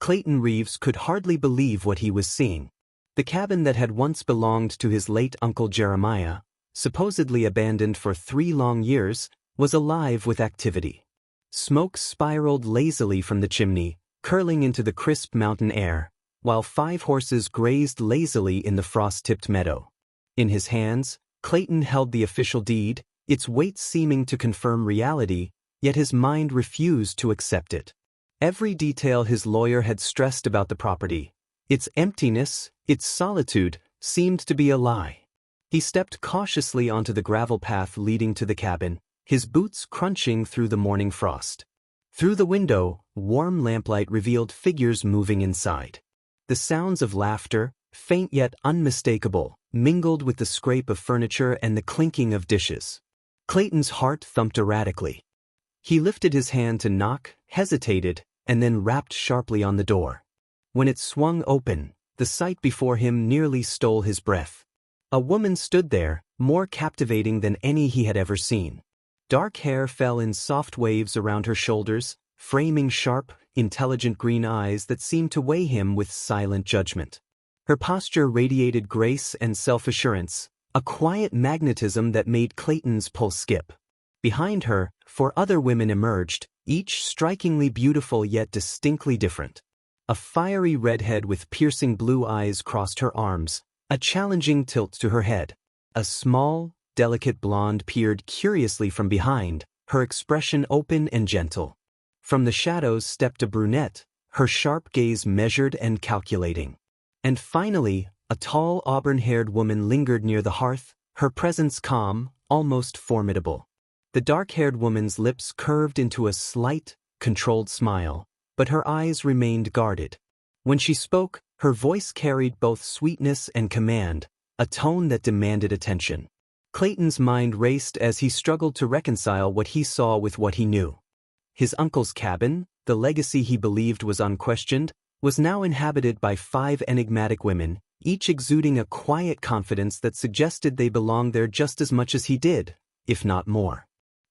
Clayton Reeves could hardly believe what he was seeing. The cabin that had once belonged to his late Uncle Jeremiah, supposedly abandoned for 3 long years, was alive with activity. Smoke spiraled lazily from the chimney, curling into the crisp mountain air, while 5 horses grazed lazily in the frost-tipped meadow. In his hands, Clayton held the official deed, its weight seeming to confirm reality, yet his mind refused to accept it. Every detail his lawyer had stressed about the property, its emptiness, its solitude, seemed to be a lie. He stepped cautiously onto the gravel path leading to the cabin, his boots crunching through the morning frost. Through the window, warm lamplight revealed figures moving inside. The sounds of laughter, faint yet unmistakable, mingled with the scrape of furniture and the clinking of dishes. Clayton's heart thumped erratically. He lifted his hand to knock, hesitated, and then rapped sharply on the door. When it swung open, the sight before him nearly stole his breath. A woman stood there, more captivating than any he had ever seen. Dark hair fell in soft waves around her shoulders, framing sharp, intelligent green eyes that seemed to weigh him with silent judgment. Her posture radiated grace and self-assurance, a quiet magnetism that made Clayton's pulse skip. Behind her, 4 other women emerged, each strikingly beautiful yet distinctly different. A fiery redhead with piercing blue eyes crossed her arms, a challenging tilt to her head. A small, delicate blonde peered curiously from behind, her expression open and gentle. From the shadows stepped a brunette, her sharp gaze measured and calculating. And finally, a tall auburn-haired woman lingered near the hearth, her presence calm, almost formidable. The dark-haired woman's lips curved into a slight, controlled smile, but her eyes remained guarded. When she spoke, her voice carried both sweetness and command, a tone that demanded attention. Clayton's mind raced as he struggled to reconcile what he saw with what he knew. His uncle's cabin, the legacy he believed was unquestioned, was now inhabited by 5 enigmatic women, each exuding a quiet confidence that suggested they belonged there just as much as he did, if not more.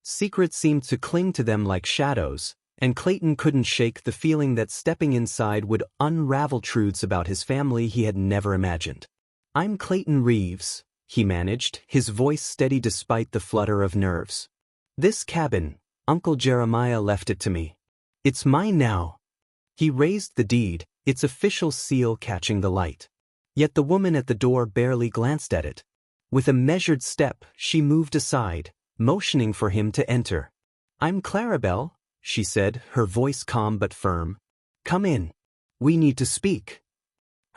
Secrets seemed to cling to them like shadows, and Clayton couldn't shake the feeling that stepping inside would unravel truths about his family he had never imagined. "I'm Clayton Reeves," he managed, his voice steady despite the flutter of nerves. "This cabin, Uncle Jeremiah left it to me. It's mine now." He raised the deed, its official seal catching the light. Yet the woman at the door barely glanced at it. With a measured step, she moved aside, motioning for him to enter. "I'm Clarabelle," she said, her voice calm but firm. "Come in. We need to speak."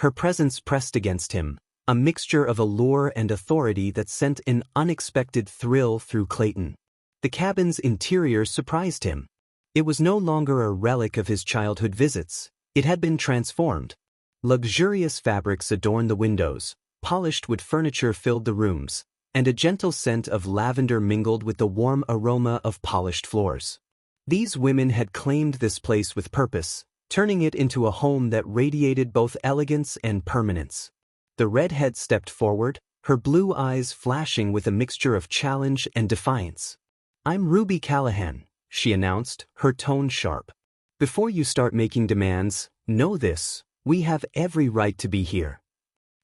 Her presence pressed against him, a mixture of allure and authority that sent an unexpected thrill through Clayton. The cabin's interior surprised him. It was no longer a relic of his childhood visits. It had been transformed. Luxurious fabrics adorned the windows, polished wood furniture filled the rooms, and a gentle scent of lavender mingled with the warm aroma of polished floors. These women had claimed this place with purpose, turning it into a home that radiated both elegance and permanence. The redhead stepped forward, her blue eyes flashing with a mixture of challenge and defiance. "I'm Ruby Callahan," she announced, her tone sharp. "Before you start making demands, know this: we have every right to be here."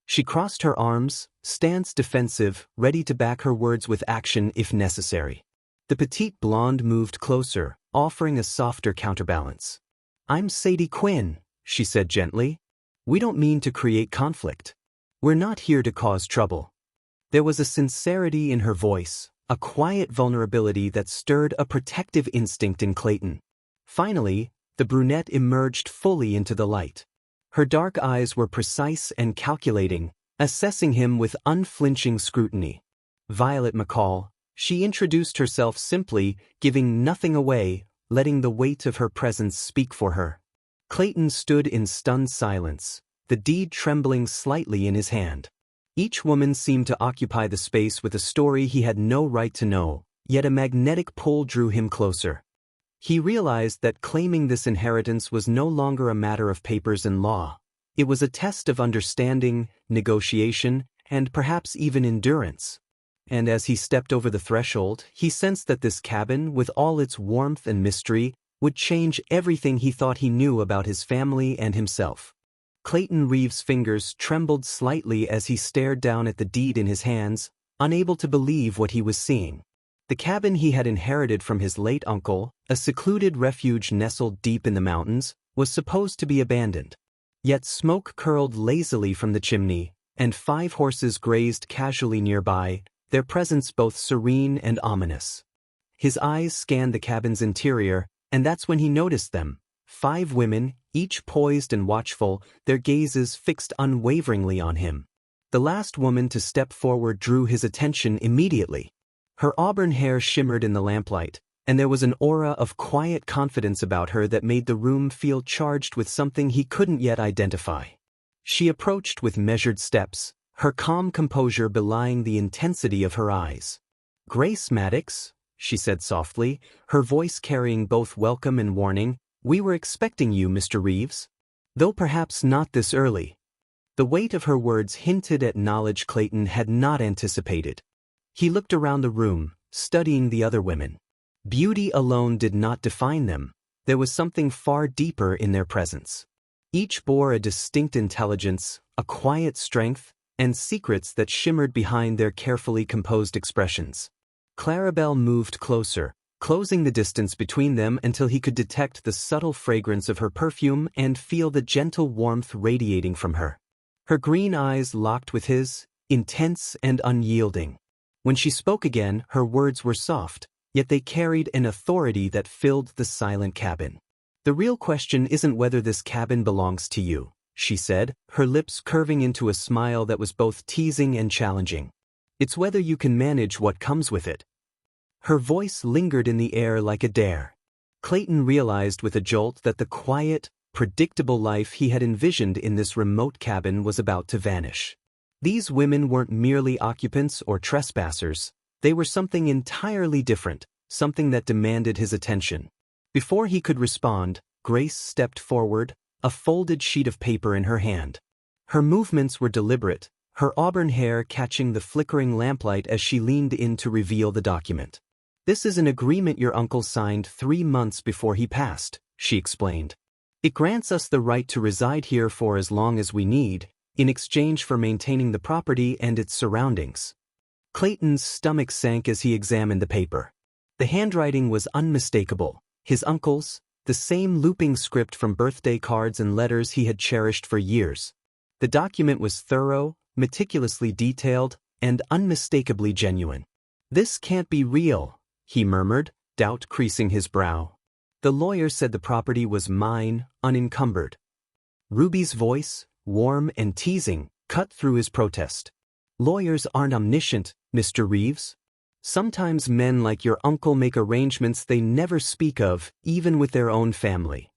She crossed her arms, stance defensive, ready to back her words with action if necessary. The petite blonde moved closer, offering a softer counterbalance. "I'm Sadie Quinn," she said gently. "We don't mean to create conflict. We're not here to cause trouble." There was a sincerity in her voice, a quiet vulnerability that stirred a protective instinct in Clayton. Finally, the brunette emerged fully into the light. Her dark eyes were precise and calculating, assessing him with unflinching scrutiny. "Violet McCall," she introduced herself simply, giving nothing away, letting the weight of her presence speak for her. Clayton stood in stunned silence, the deed trembling slightly in his hand. Each woman seemed to occupy the space with a story he had no right to know, yet a magnetic pull drew him closer. He realized that claiming this inheritance was no longer a matter of papers and law. It was a test of understanding, negotiation, and perhaps even endurance. And as he stepped over the threshold, he sensed that this cabin, with all its warmth and mystery, would change everything he thought he knew about his family and himself. Clayton Reeves' fingers trembled slightly as he stared down at the deed in his hands, unable to believe what he was seeing. The cabin he had inherited from his late uncle, a secluded refuge nestled deep in the mountains, was supposed to be abandoned. Yet smoke curled lazily from the chimney, and 5 horses grazed casually nearby, their presence both serene and ominous. His eyes scanned the cabin's interior, and that's when he noticed them. 5 women, each poised and watchful, their gazes fixed unwaveringly on him. The last woman to step forward drew his attention immediately. Her auburn hair shimmered in the lamplight, and there was an aura of quiet confidence about her that made the room feel charged with something he couldn't yet identify. She approached with measured steps, her calm composure belying the intensity of her eyes. "Grace Maddox," she said softly, her voice carrying both welcome and warning, "we were expecting you, Mr. Reeves. Though perhaps not this early." The weight of her words hinted at knowledge Clayton had not anticipated. He looked around the room, studying the other women. Beauty alone did not define them. There was something far deeper in their presence. Each bore a distinct intelligence, a quiet strength, and secrets that shimmered behind their carefully composed expressions. Clarabelle moved closer, closing the distance between them until he could detect the subtle fragrance of her perfume and feel the gentle warmth radiating from her. Her green eyes locked with his, intense and unyielding. When she spoke again, her words were soft, yet they carried an authority that filled the silent cabin. "The real question isn't whether this cabin belongs to you," she said, her lips curving into a smile that was both teasing and challenging. "It's whether you can manage what comes with it." Her voice lingered in the air like a dare. Clayton realized with a jolt that the quiet, predictable life he had envisioned in this remote cabin was about to vanish. These women weren't merely occupants or trespassers, they were something entirely different, something that demanded his attention. Before he could respond, Grace stepped forward, a folded sheet of paper in her hand. Her movements were deliberate, her auburn hair catching the flickering lamplight as she leaned in to reveal the document. "This is an agreement your uncle signed 3 months before he passed," she explained. "It grants us the right to reside here for as long as we need, in exchange for maintaining the property and its surroundings." Clayton's stomach sank as he examined the paper. The handwriting was unmistakable, his uncle's, the same looping script from birthday cards and letters he had cherished for years. The document was thorough, meticulously detailed, and unmistakably genuine. "This can't be real," he murmured, doubt creasing his brow. "The lawyer said the property was mine, unencumbered." Ruby's voice, warm and teasing, cut through his protest. "Lawyers aren't omniscient, Mr. Reeves. Sometimes men like your uncle make arrangements they never speak of, even with their own family."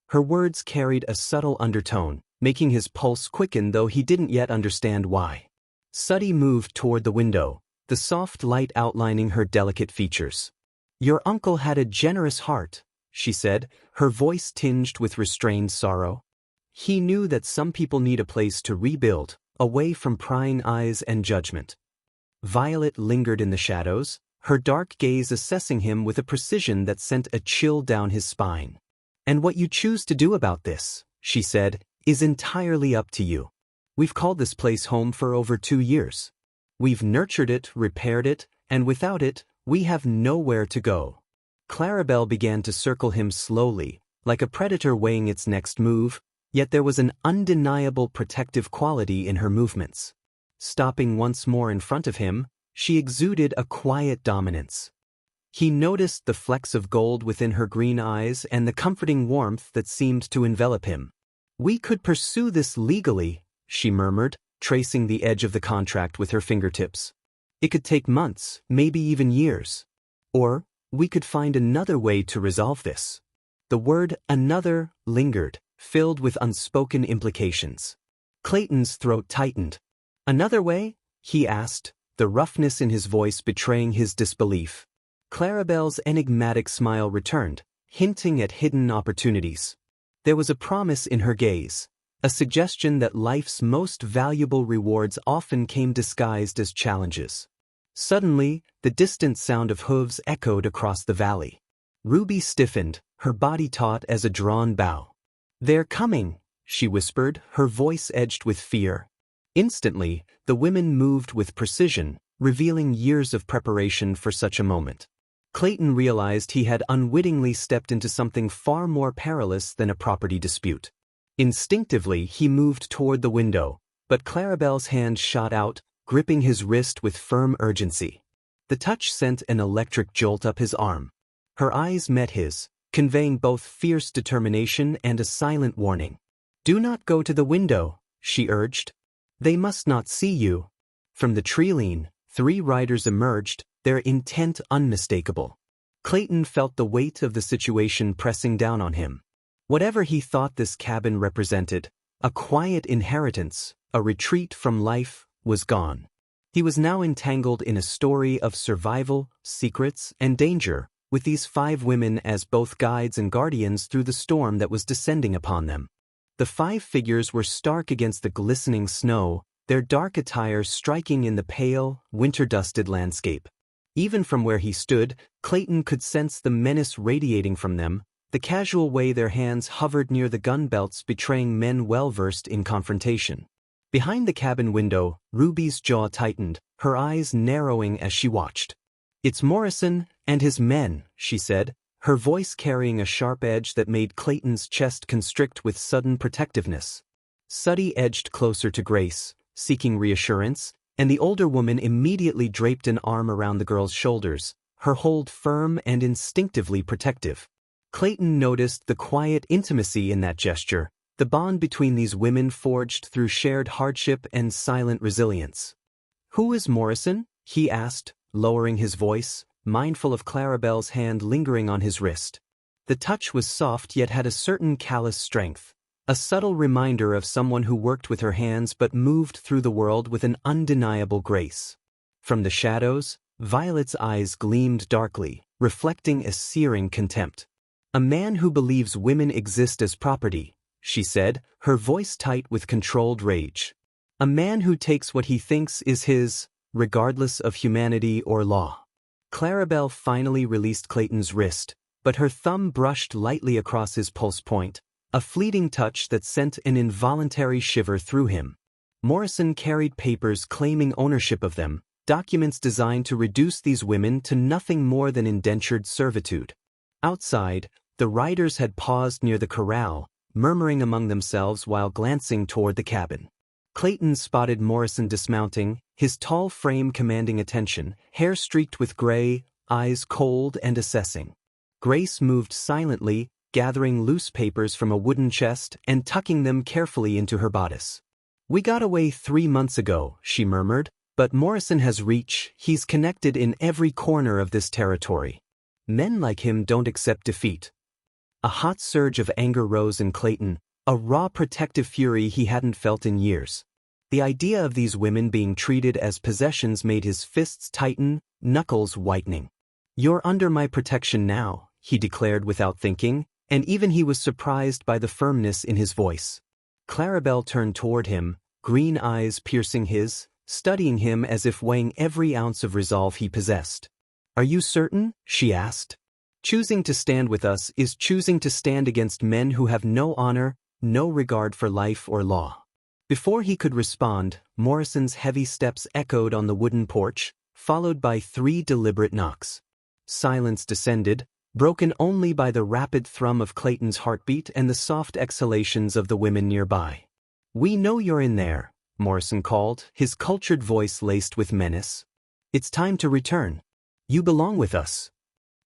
Her words carried a subtle undertone, making his pulse quicken though he didn't yet understand why. Suddy moved toward the window, the soft light outlining her delicate features. "Your uncle had a generous heart," she said, her voice tinged with restrained sorrow. "He knew that some people need a place to rebuild, away from prying eyes and judgment." Violet lingered in the shadows, her dark gaze assessing him with a precision that sent a chill down his spine. "And what you choose to do about this," she said, "is entirely up to you. We've called this place home for over 2 years. We've nurtured it, repaired it, and without it, we have nowhere to go." Clarabelle began to circle him slowly, like a predator weighing its next move, yet there was an undeniable protective quality in her movements. Stopping once more in front of him, she exuded a quiet dominance. He noticed the flecks of gold within her green eyes and the comforting warmth that seemed to envelop him. "We could pursue this legally," she murmured, tracing the edge of the contract with her fingertips. "It could take months, maybe even years. Or, we could find another way to resolve this." The word "another" lingered, filled with unspoken implications. Clayton's throat tightened. "Another way?" he asked, the roughness in his voice betraying his disbelief. Clarabelle's enigmatic smile returned, hinting at hidden opportunities. There was a promise in her gaze, a suggestion that life's most valuable rewards often came disguised as challenges. Suddenly, the distant sound of hooves echoed across the valley. Ruby stiffened, her body taut as a drawn bow. "They're coming," she whispered, her voice edged with fear. Instantly, the women moved with precision, revealing years of preparation for such a moment. Clayton realized he had unwittingly stepped into something far more perilous than a property dispute. Instinctively, he moved toward the window, but Clarabelle's hand shot out, gripping his wrist with firm urgency. The touch sent an electric jolt up his arm. Her eyes met his, conveying both fierce determination and a silent warning. "Do not go to the window," she urged. "They must not see you." From the treeline, 3 riders emerged, their intent unmistakable. Clayton felt the weight of the situation pressing down on him. Whatever he thought this cabin represented, a quiet inheritance, a retreat from life, was gone. He was now entangled in a story of survival, secrets, and danger, with these 5 women as both guides and guardians through the storm that was descending upon them. The 5 figures were stark against the glistening snow, their dark attire striking in the pale, winter-dusted landscape. Even from where he stood, Clayton could sense the menace radiating from them, the casual way their hands hovered near the gun belts betraying men well-versed in confrontation. Behind the cabin window, Ruby's jaw tightened, her eyes narrowing as she watched. "It's Morrison and his men," she said, her voice carrying a sharp edge that made Clayton's chest constrict with sudden protectiveness. Suddy edged closer to Grace, seeking reassurance, and the older woman immediately draped an arm around the girl's shoulders, her hold firm and instinctively protective. Clayton noticed the quiet intimacy in that gesture, the bond between these women forged through shared hardship and silent resilience. "Who is Morrison?" he asked, lowering his voice, mindful of Clarabelle's hand lingering on his wrist. The touch was soft yet had a certain callous strength, a subtle reminder of someone who worked with her hands but moved through the world with an undeniable grace. From the shadows, Violet's eyes gleamed darkly, reflecting a searing contempt. "A man who believes women exist as property," she said, her voice tight with controlled rage. "A man who takes what he thinks is his, regardless of humanity or law." Clarabelle finally released Clayton's wrist, but her thumb brushed lightly across his pulse point, a fleeting touch that sent an involuntary shiver through him. Morrison carried papers claiming ownership of them, documents designed to reduce these women to nothing more than indentured servitude. Outside, the riders had paused near the corral, murmuring among themselves while glancing toward the cabin. Clayton spotted Morrison dismounting, his tall frame commanding attention, hair streaked with gray, eyes cold and assessing. Grace moved silently, gathering loose papers from a wooden chest and tucking them carefully into her bodice. "We got away 3 months ago," she murmured, "but Morrison has reach, he's connected in every corner of this territory. Men like him don't accept defeat." A hot surge of anger rose in Clayton, a raw protective fury he hadn't felt in years. The idea of these women being treated as possessions made his fists tighten, knuckles whitening. "You're under my protection now," he declared without thinking, and even he was surprised by the firmness in his voice. Clarabelle turned toward him, green eyes piercing his, studying him as if weighing every ounce of resolve he possessed. "Are you certain?" she asked. "Choosing to stand with us is choosing to stand against men who have no honor, no regard for life or law." Before he could respond, Morrison's heavy steps echoed on the wooden porch, followed by 3 deliberate knocks. Silence descended, broken only by the rapid thrum of Clayton's heartbeat and the soft exhalations of the women nearby. "We know you're in there," Morrison called, his cultured voice laced with menace. "It's time to return. You belong with us."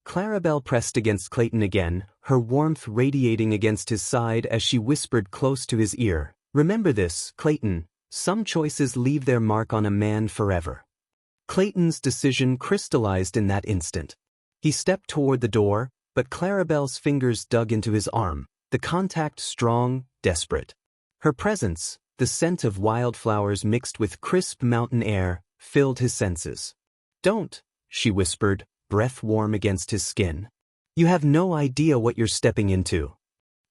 Clarabelle pressed against Clayton again, her warmth radiating against his side as she whispered close to his ear, "Remember this, Clayton, some choices leave their mark on a man forever." Clayton's decision crystallized in that instant. He stepped toward the door, but Clarabelle's fingers dug into his arm, the contact strong, desperate. Her presence, the scent of wildflowers mixed with crisp mountain air, filled his senses. "Don't," she whispered, breath warm against his skin. "You have no idea what you're stepping into."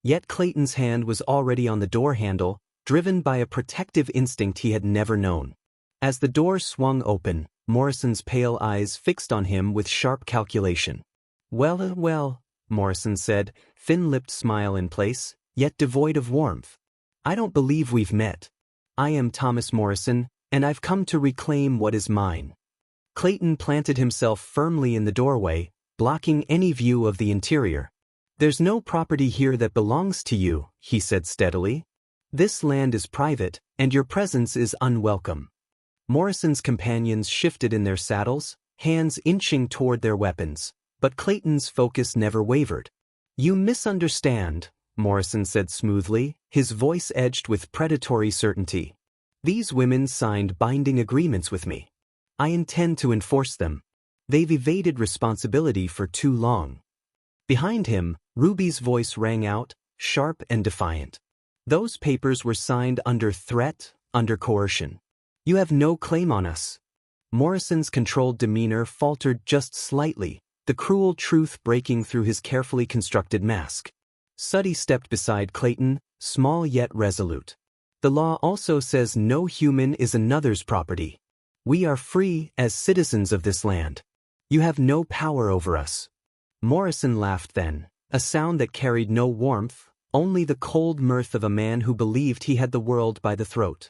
Yet Clayton's hand was already on the door handle, driven by a protective instinct he had never known. As the door swung open, Morrison's pale eyes fixed on him with sharp calculation. Well, Morrison said, thin-lipped smile in place, yet devoid of warmth. I don't believe we've met. I am Thomas Morrison, and I've come to reclaim what is mine. Clayton planted himself firmly in the doorway, blocking any view of the interior. There's no property here that belongs to you, he said steadily. This land is private, and your presence is unwelcome. Morrison's companions shifted in their saddles, hands inching toward their weapons, but Clayton's focus never wavered. You misunderstand, Morrison said smoothly, his voice edged with predatory certainty. These women signed binding agreements with me. I intend to enforce them. They've evaded responsibility for too long. Behind him, Ruby's voice rang out, sharp and defiant. Those papers were signed under threat, under coercion. You have no claim on us. Morrison's controlled demeanor faltered just slightly, the cruel truth breaking through his carefully constructed mask. Suddy stepped beside Clayton, small yet resolute. The law also says no human is another's property. We are free as citizens of this land. You have no power over us. Morrison laughed then, a sound that carried no warmth, only the cold mirth of a man who believed he had the world by the throat.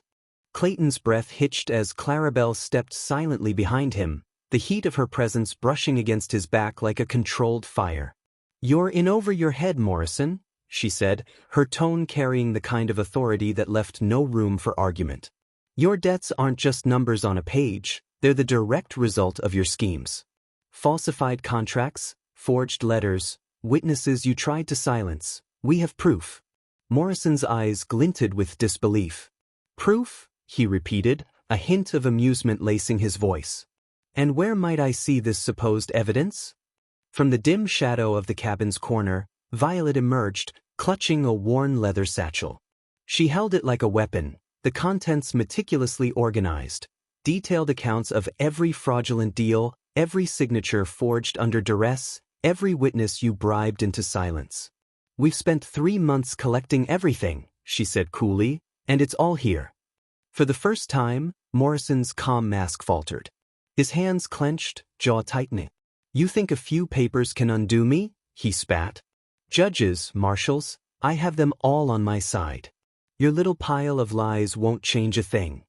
Clayton's breath hitched as Clarabelle stepped silently behind him, the heat of her presence brushing against his back like a controlled fire. You're in over your head, Morrison, she said, her tone carrying the kind of authority that left no room for argument. Your debts aren't just numbers on a page, they're the direct result of your schemes. Falsified contracts, forged letters, witnesses you tried to silence, we have proof. Morrison's eyes glinted with disbelief. Proof? He repeated, a hint of amusement lacing his voice. And where might I see this supposed evidence? From the dim shadow of the cabin's corner, Violet emerged, clutching a worn leather satchel. She held it like a weapon, the contents meticulously organized, detailed accounts of every fraudulent deal, every signature forged under duress, every witness you bribed into silence. We've spent 3 months collecting everything, she said coolly, and it's all here. For the first time, Morrison's calm mask faltered. His hands clenched, jaw tightening. You think a few papers can undo me? He spat. Judges, marshals, I have them all on my side. Your little pile of lies won't change a thing.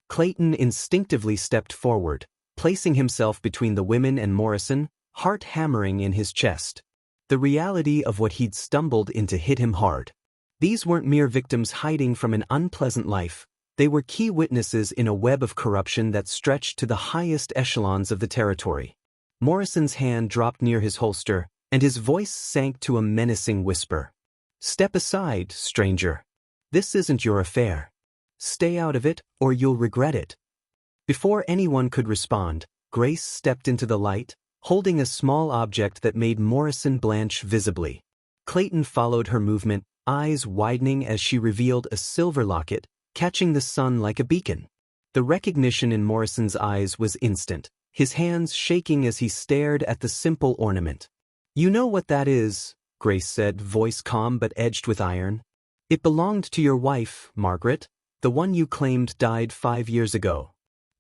Clayton instinctively stepped forward, placing himself between the women and Morrison, heart hammering in his chest. The reality of what he'd stumbled into hit him hard. These weren't mere victims hiding from an unpleasant life. They were key witnesses in a web of corruption that stretched to the highest echelons of the territory. Morrison's hand dropped near his holster, and his voice sank to a menacing whisper. Step aside, stranger. This isn't your affair. Stay out of it, or you'll regret it. Before anyone could respond, Grace stepped into the light, holding a small object that made Morrison blanch visibly. Clayton followed her movement, eyes widening as she revealed a silver locket, catching the sun like a beacon. The recognition in Morrison's eyes was instant, his hands shaking as he stared at the simple ornament. You know what that is, Grace said, voice calm but edged with iron. It belonged to your wife, Margaret, the one you claimed died 5 years ago.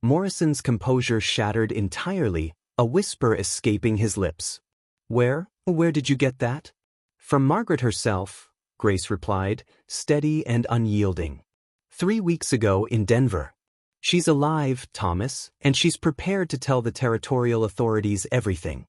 Morrison's composure shattered entirely, a whisper escaping his lips. Where did you get that? From Margaret herself, Grace replied, steady and unyielding. 3 weeks ago in Denver. She's alive, Thomas, and she's prepared to tell the territorial authorities everything.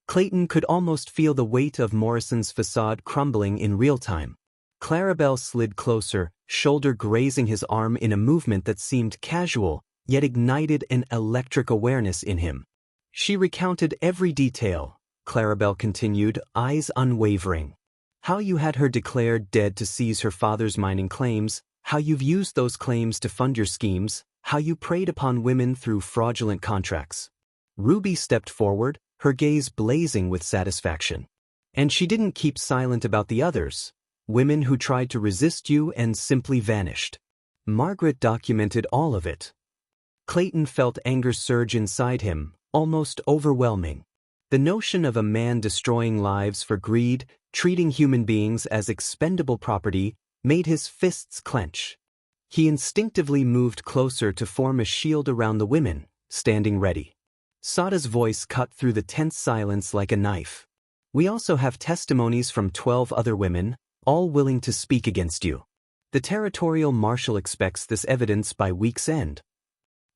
Clayton could almost feel the weight of Morrison's facade crumbling in real time. Clarabelle slid closer, shoulder grazing his arm in a movement that seemed casual, yet ignited an electric awareness in him. She recounted every detail, Clarabelle continued, eyes unwavering. How you had her declared dead to seize her father's mining claims, how you've used those claims to fund your schemes, how you preyed upon women through fraudulent contracts. Ruby stepped forward, her gaze blazing with satisfaction. And she didn't keep silent about the others, women who tried to resist you and simply vanished. Margaret documented all of it. Clayton felt anger surge inside him, almost overwhelming. The notion of a man destroying lives for greed, treating human beings as expendable property, made his fists clench. He instinctively moved closer to form a shield around the women, standing ready. Sada's voice cut through the tense silence like a knife. We also have testimonies from 12 other women, all willing to speak against you. The territorial marshal expects this evidence by week's end.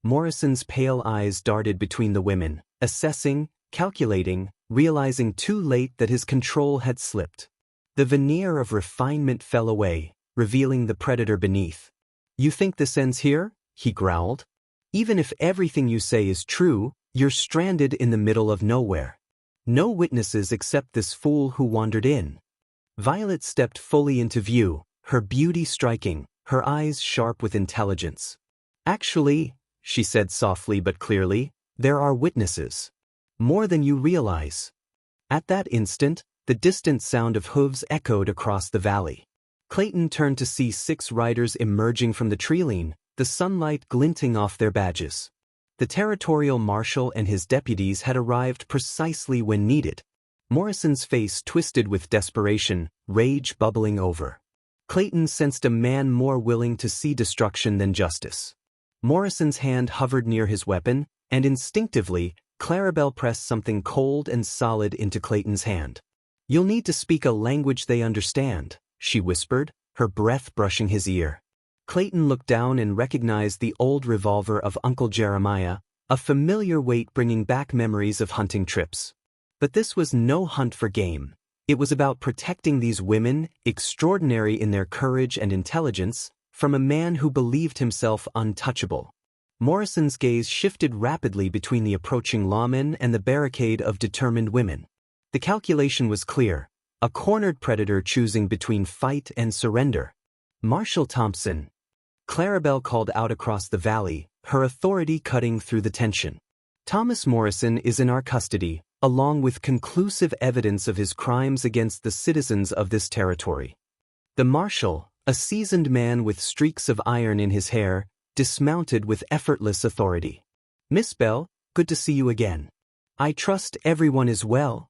Morrison's pale eyes darted between the women, assessing, calculating, realizing too late that his control had slipped. The veneer of refinement fell away, revealing the predator beneath. You think this ends here? He growled. Even if everything you say is true, you're stranded in the middle of nowhere. No witnesses except this fool who wandered in. Violet stepped fully into view, her beauty striking, her eyes sharp with intelligence. Actually, she said softly but clearly, there are witnesses. More than you realize. At that instant, the distant sound of hooves echoed across the valley. Clayton turned to see 6 riders emerging from the treeline, the sunlight glinting off their badges. The territorial marshal and his deputies had arrived precisely when needed. Morrison's face twisted with desperation, rage bubbling over. Clayton sensed a man more willing to see destruction than justice. Morrison's hand hovered near his weapon, and instinctively, Clarabelle pressed something cold and solid into Clayton's hand. You'll need to speak a language they understand, she whispered, her breath brushing his ear. Clayton looked down and recognized the old revolver of Uncle Jeremiah, a familiar weight bringing back memories of hunting trips. But this was no hunt for game. It was about protecting these women, extraordinary in their courage and intelligence, from a man who believed himself untouchable. Morrison's gaze shifted rapidly between the approaching lawmen and the barricade of determined women. The calculation was clear, a cornered predator choosing between fight and surrender. Marshal Thompson. Clarabelle called out across the valley, her authority cutting through the tension. Thomas Morrison is in our custody, along with conclusive evidence of his crimes against the citizens of this territory. The marshal, a seasoned man with streaks of iron in his hair, dismounted with effortless authority. Miss Bell, good to see you again. I trust everyone is well.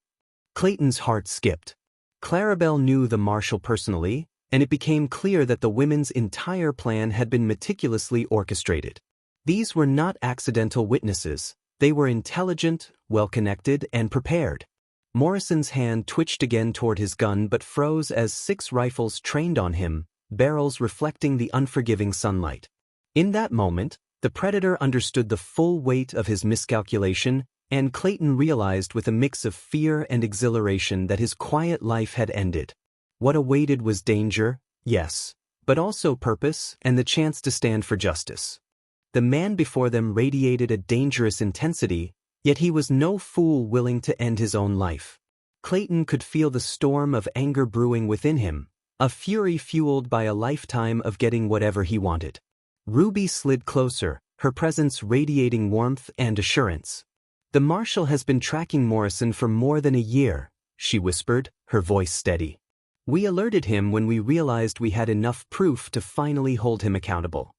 Clayton's heart skipped. Clarabelle knew the marshal personally, and it became clear that the women's entire plan had been meticulously orchestrated. These were not accidental witnesses, they were intelligent, well-connected, and prepared. Morrison's hand twitched again toward his gun but froze as 6 rifles trained on him, barrels reflecting the unforgiving sunlight. In that moment, the predator understood the full weight of his miscalculation, and Clayton realized with a mix of fear and exhilaration that his quiet life had ended. What awaited was danger, yes, but also purpose and the chance to stand for justice. The man before them radiated a dangerous intensity, yet he was no fool willing to end his own life. Clayton could feel the storm of anger brewing within him, a fury fueled by a lifetime of getting whatever he wanted. Ruby slid closer, her presence radiating warmth and assurance. The marshal has been tracking Morrison for more than a year, she whispered, her voice steady. We alerted him when we realized we had enough proof to finally hold him accountable.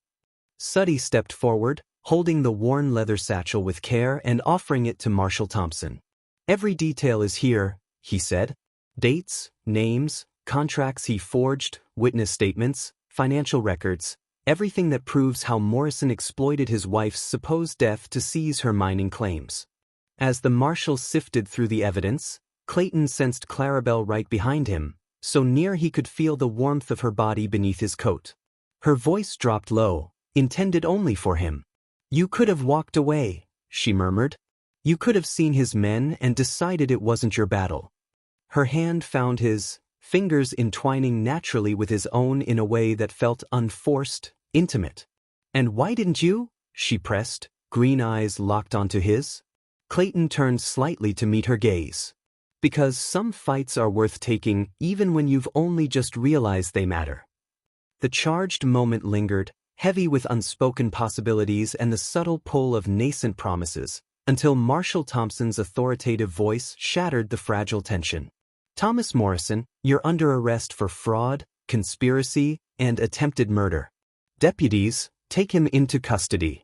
Suddy stepped forward, holding the worn leather satchel with care and offering it to Marshal Thompson. Every detail is here, he said. Dates, names, contracts he forged, witness statements, financial records, everything that proves how Morrison exploited his wife's supposed death to seize her mining claims. As the marshal sifted through the evidence, Clayton sensed Clarabelle right behind him, so near he could feel the warmth of her body beneath his coat. Her voice dropped low, intended only for him. You could have walked away, she murmured. You could have seen his men and decided it wasn't your battle. Her hand found his, fingers entwining naturally with his own in a way that felt unforced, intimate. And why didn't you? She pressed, green eyes locked onto his. Clayton turned slightly to meet her gaze. Because some fights are worth taking even when you've only just realized they matter. The charged moment lingered, heavy with unspoken possibilities and the subtle pull of nascent promises, until Marshal Thompson's authoritative voice shattered the fragile tension. Thomas Morrison, you're under arrest for fraud, conspiracy, and attempted murder. Deputies, take him into custody.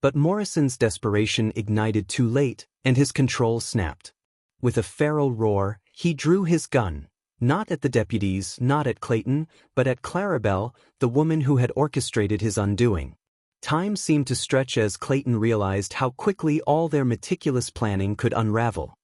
But Morrison's desperation ignited too late, and his control snapped. With a feral roar, he drew his gun, not at the deputies, not at Clayton, but at Clarabelle, the woman who had orchestrated his undoing. Time seemed to stretch as Clayton realized how quickly all their meticulous planning could unravel.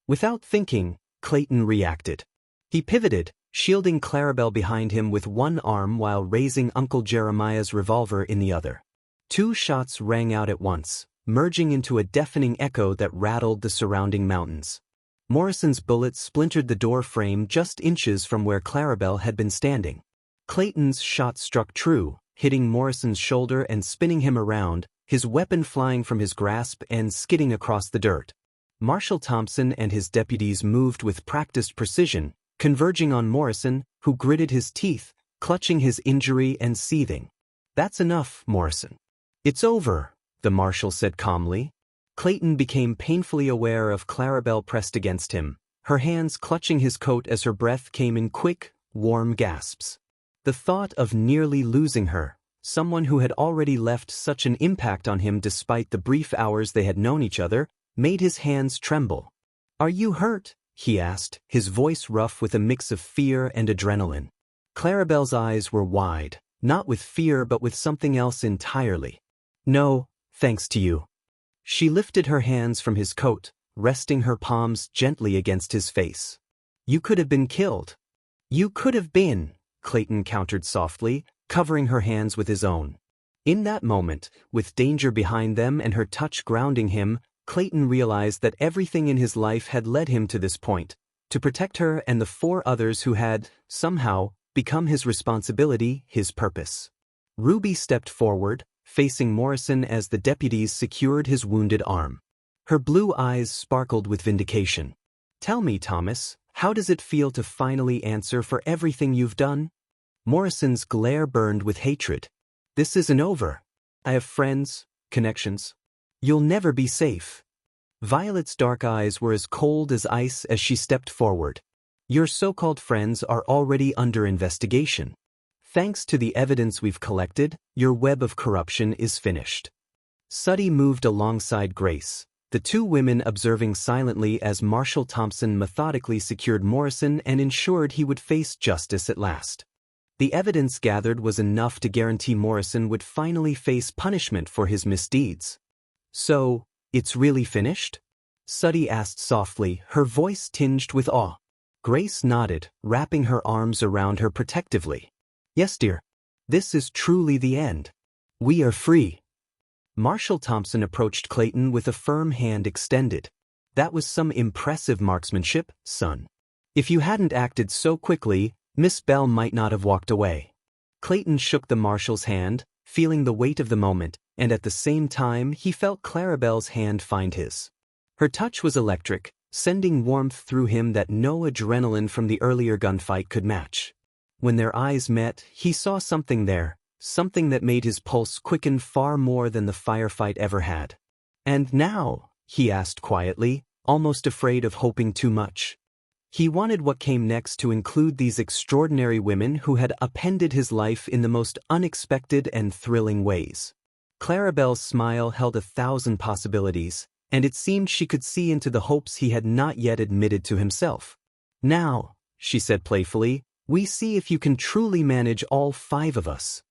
Without thinking, Clayton reacted. He pivoted, shielding Clarabelle behind him with one arm while raising Uncle Jeremiah's revolver in the other. 2 shots rang out at once, merging into a deafening echo that rattled the surrounding mountains. Morrison's bullet splintered the door frame just inches from where Clarabelle had been standing. Clayton's shot struck true, hitting Morrison's shoulder and spinning him around, his weapon flying from his grasp and skidding across the dirt. Marshal Thompson and his deputies moved with practiced precision, converging on Morrison, who gritted his teeth, clutching his injury and seething. "That's enough, Morrison." "It's over," the marshal said calmly. Clayton became painfully aware of Clarabelle pressed against him, her hands clutching his coat as her breath came in quick, warm gasps. The thought of nearly losing her, someone who had already left such an impact on him despite the brief hours they had known each other, made his hands tremble. "Are you hurt?" he asked, his voice rough with a mix of fear and adrenaline. Clarabelle's eyes were wide, not with fear but with something else entirely. "No, thanks to you." She lifted her hands from his coat, resting her palms gently against his face. "You could have been killed." "You could have been," Clayton countered softly, covering her hands with his own. In that moment, with danger behind them and her touch grounding him, Clayton realized that everything in his life had led him to this point, to protect her and the 4 others who had, somehow, become his responsibility, his purpose. Ruby stepped forward, facing Morrison as the deputies secured his wounded arm. Her blue eyes sparkled with vindication. "Tell me, Thomas, how does it feel to finally answer for everything you've done?" Morrison's glare burned with hatred. "This isn't over. I have friends, connections. You'll never be safe." Violet's dark eyes were as cold as ice as she stepped forward. "Your so-called friends are already under investigation. Thanks to the evidence we've collected, your web of corruption is finished." Suddy moved alongside Grace, the 2 women observing silently as Marshal Thompson methodically secured Morrison and ensured he would face justice at last. The evidence gathered was enough to guarantee Morrison would finally face punishment for his misdeeds. "So, it's really finished?" Suddy asked softly, her voice tinged with awe. Grace nodded, wrapping her arms around her protectively. "Yes, dear. This is truly the end. We are free." Marshal Thompson approached Clayton with a firm hand extended. "That was some impressive marksmanship, son. If you hadn't acted so quickly, Miss Bell might not have walked away." Clayton shook the marshal's hand, feeling the weight of the moment, and at the same time he felt Clarabelle's hand find his. Her touch was electric, sending warmth through him that no adrenaline from the earlier gunfight could match. When their eyes met, he saw something there, something that made his pulse quicken far more than the firefight ever had. "And now?" he asked quietly, almost afraid of hoping too much. He wanted what came next to include these extraordinary women who had upended his life in the most unexpected and thrilling ways. Clarabelle's smile held 1,000 possibilities, and it seemed she could see into the hopes he had not yet admitted to himself. "Now," she said playfully, "we see if you can truly manage all 5 of us."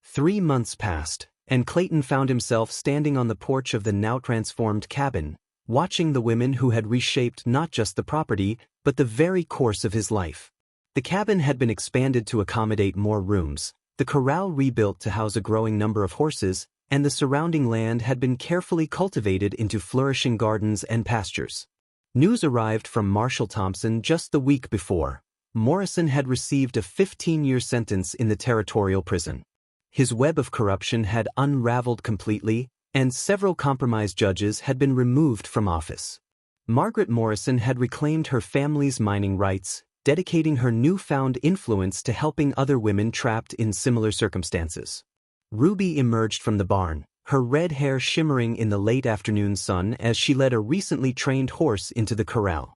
3 months passed, and Clayton found himself standing on the porch of the now-transformed cabin, watching the women who had reshaped not just the property, but the very course of his life. The cabin had been expanded to accommodate more rooms, the corral rebuilt to house a growing number of horses, and the surrounding land had been carefully cultivated into flourishing gardens and pastures. News arrived from Marshal Thompson just the week before. Morrison had received a 15-year sentence in the territorial prison. His web of corruption had unraveled completely, and several compromised judges had been removed from office. Margaret Morrison had reclaimed her family's mining rights, dedicating her newfound influence to helping other women trapped in similar circumstances. Ruby emerged from the barn, her red hair shimmering in the late afternoon sun as she led a recently trained horse into the corral.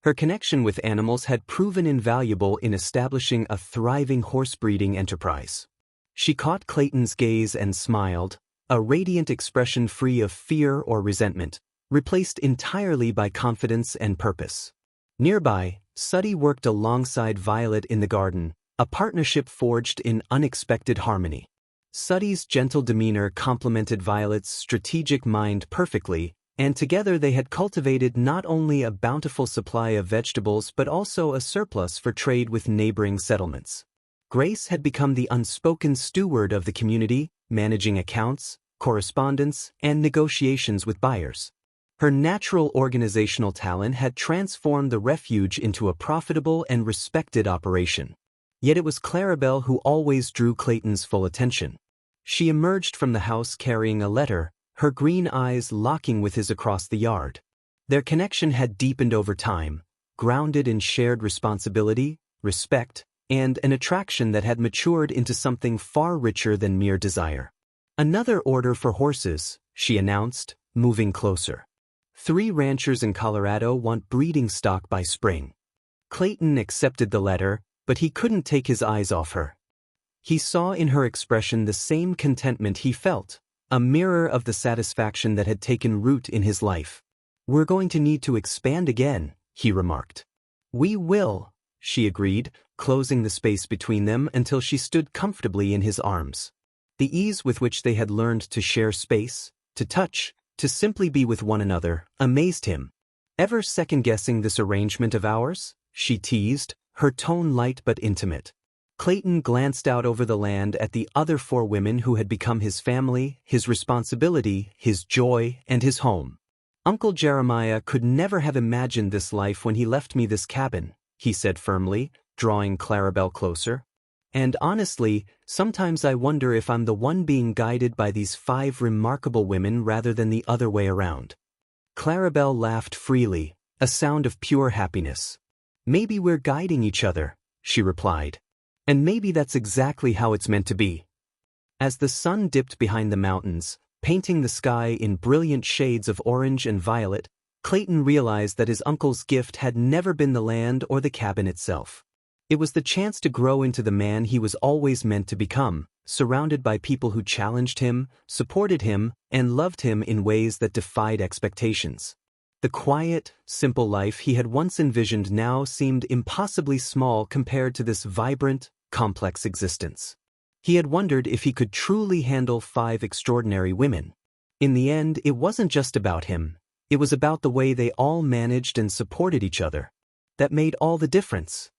Her connection with animals had proven invaluable in establishing a thriving horse breeding enterprise. She caught Clayton's gaze and smiled, a radiant expression free of fear or resentment, replaced entirely by confidence and purpose. Nearby, Suddy worked alongside Violet in the garden, a partnership forged in unexpected harmony. Suddy's gentle demeanor complemented Violet's strategic mind perfectly, and together they had cultivated not only a bountiful supply of vegetables but also a surplus for trade with neighboring settlements. Grace had become the unspoken steward of the community, managing accounts, correspondence, and negotiations with buyers. Her natural organizational talent had transformed the refuge into a profitable and respected operation. Yet it was Clarabelle who always drew Clayton's full attention. She emerged from the house carrying a letter, her green eyes locking with his across the yard. Their connection had deepened over time, grounded in shared responsibility, respect, and an attraction that had matured into something far richer than mere desire. "Another order for horses," she announced, moving closer. "3 ranchers in Colorado want breeding stock by spring." Clayton accepted the letter, but he couldn't take his eyes off her. He saw in her expression the same contentment he felt, a mirror of the satisfaction that had taken root in his life. "We're going to need to expand again," he remarked. "We will," she agreed, closing the space between them until she stood comfortably in his arms. The ease with which they had learned to share space, to touch, to simply be with one another, amazed him. "Ever second-guessing this arrangement of ours?" she teased, her tone light but intimate. Clayton glanced out over the land at the other 4 women who had become his family, his responsibility, his joy, and his home. "Uncle Jeremiah could never have imagined this life when he left me this cabin," he said firmly, drawing Clarabelle closer. "And honestly, sometimes I wonder if I'm the one being guided by these 5 remarkable women rather than the other way around." Clarabelle laughed freely, a sound of pure happiness. "Maybe we're guiding each other," she replied. "And maybe that's exactly how it's meant to be." As the sun dipped behind the mountains, painting the sky in brilliant shades of orange and violet, Clayton realized that his uncle's gift had never been the land or the cabin itself. It was the chance to grow into the man he was always meant to become, surrounded by people who challenged him, supported him, and loved him in ways that defied expectations. The quiet, simple life he had once envisioned now seemed impossibly small compared to this vibrant, complex existence. He had wondered if he could truly handle 5 extraordinary women. In the end, it wasn't just about him. It was about the way they all managed and supported each other. That made all the difference.